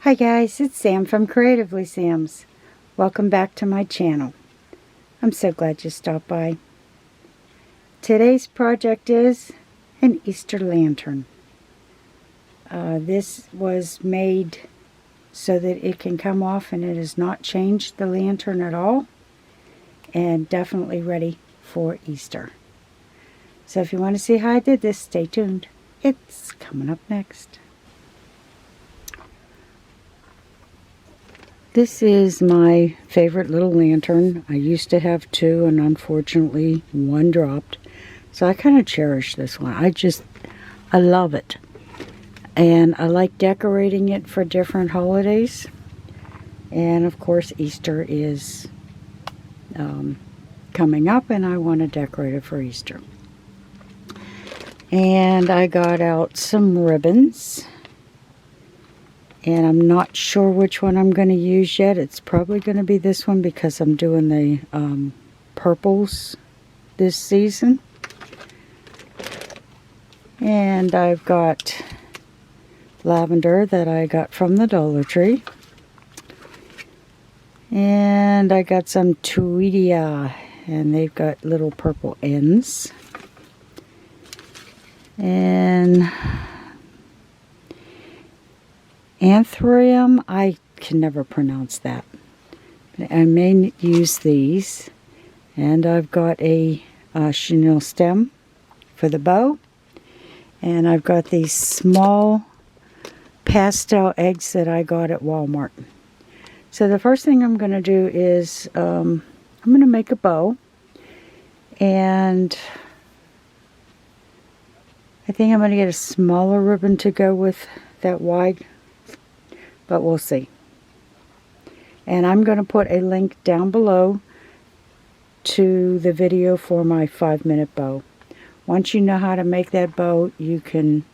Hi guys, it's Sam from Creatively Sam's. Welcome back to my channel. I'm so glad you stopped by. Today's project is an Easter lantern. This was made so that it can come off and it has not changed the lantern at all, and definitely ready for Easter. So if you want to see how I did this, stay tuned. It's coming up next. This is my favorite little lantern. I used to have two, and unfortunately one dropped. So I kind of cherish this one. I love it. And I like decorating it for different holidays. And of course Easter is coming up, and I want to decorate it for Easter. And I got out some ribbons. And I'm not sure which one I'm going to use yet. It's probably going to be this one because I'm doing the purples this season. And I've got lavender that I got from the Dollar Tree. And I got some Tweedia, and they've got little purple ends. And Anthurium, I can never pronounce that. I may use these. And I've got a chenille stem for the bow. And I've got these small pastel eggs that I got at Walmart. So the first thing I'm going to do is I'm going to make a bow. And I think I'm going to get a smaller ribbon to go with that wide, but we'll see. And I'm going to put a link down below to the video for my 5-minute bow. Once you know how to make that bow, you can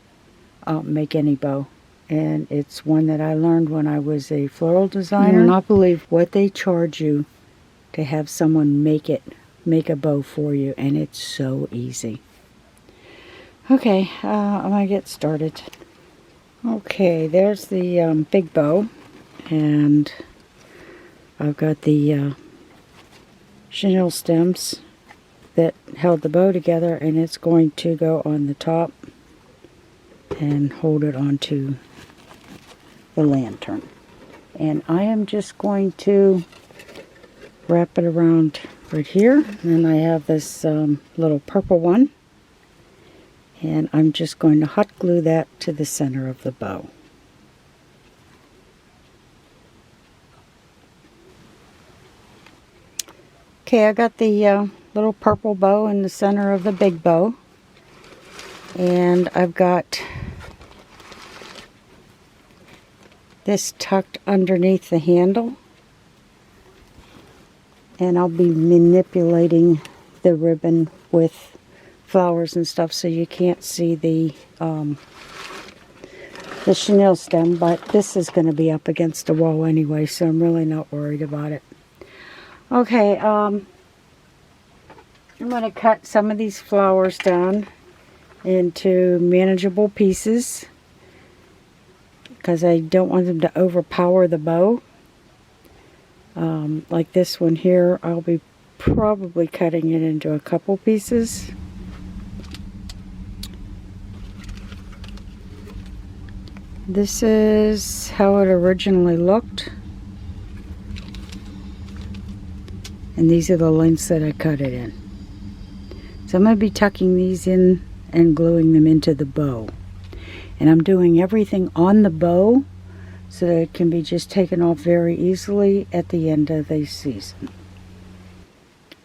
make any bow. And it's one that I learned when I was a floral designer. You will not believe what they charge you to have someone make a bow for you, and it's so easy. Okay, I'm going to get started. Okay, there's the big bow, and I've got the chenille stems that held the bow together, and it's going to go on the top and hold it onto the lantern. And I am just going to wrap it around right here. And then I have this little purple one. And I'm just going to hot glue that to the center of the bow. Okay, I got the little purple bow in the center of the big bow. And I've got this tucked underneath the handle. And I'll be manipulating the ribbon with flowers and stuff, so you can't see the chenille stem, but this is going to be up against the wall anyway, so I'm really not worried about it. Okay, I'm going to cut some of these flowers down into manageable pieces because I don't want them to overpower the bow. Like this one here, I'll be probably cutting it into a couple pieces. This is how it originally looked. And these are the lengths that I cut it in. So I'm going to be tucking these in and gluing them into the bow. And I'm doing everything on the bow so that it can be just taken off very easily at the end of the season.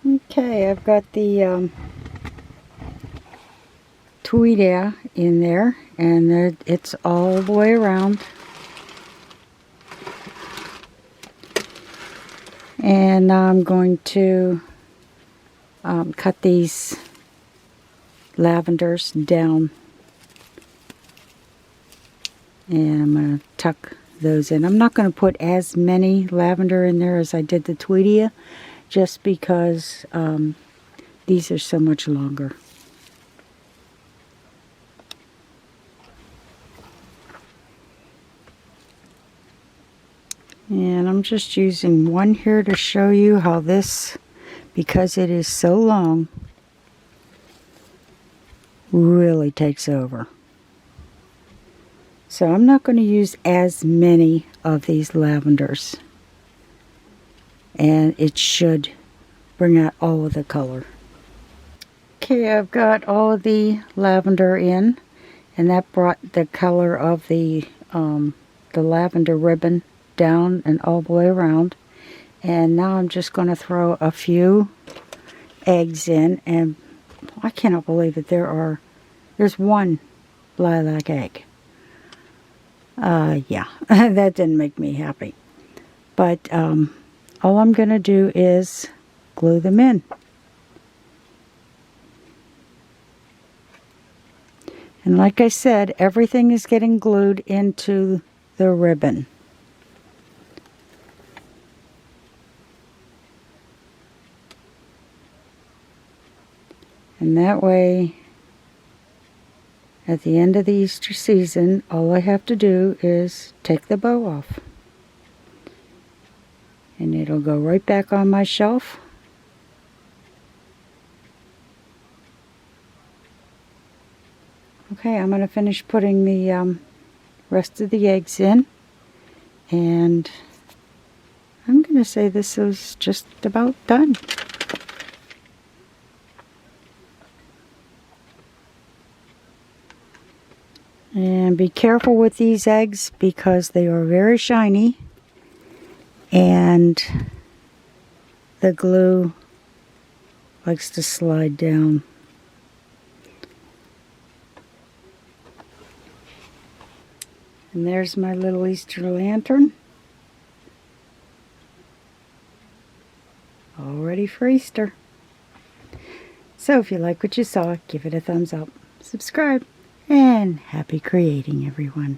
Okay, I've got the Tweedia in there, and it's all the way around. And I'm going to cut these lavenders down, and I'm going to tuck those in. I'm not going to put as many lavender in there as I did the Tweedia, just because these are so much longer. And I'm just using one here to show you how this, because it is so long, really takes over. So I'm not going to use as many of these lavenders. And it should bring out all of the color. Okay, I've got all of the lavender in, and that brought the color of the lavender ribbon down and all the way around. And now I'm just going to throw a few eggs in, and I cannot believe that there's one lilac egg. Yeah, that didn't make me happy. But all I'm going to do is glue them in. And like I said, everything is getting glued into the ribbon. And that way, at the end of the Easter season, all I have to do is take the bow off. And it'll go right back on my shelf. Okay, I'm going to finish putting the rest of the eggs in. And I'm going to say this is just about done. And be careful with these eggs because they are very shiny and the glue likes to slide down. And there's my little Easter lantern. All ready for Easter. So if you like what you saw, give it a thumbs up, subscribe, and happy creating, everyone.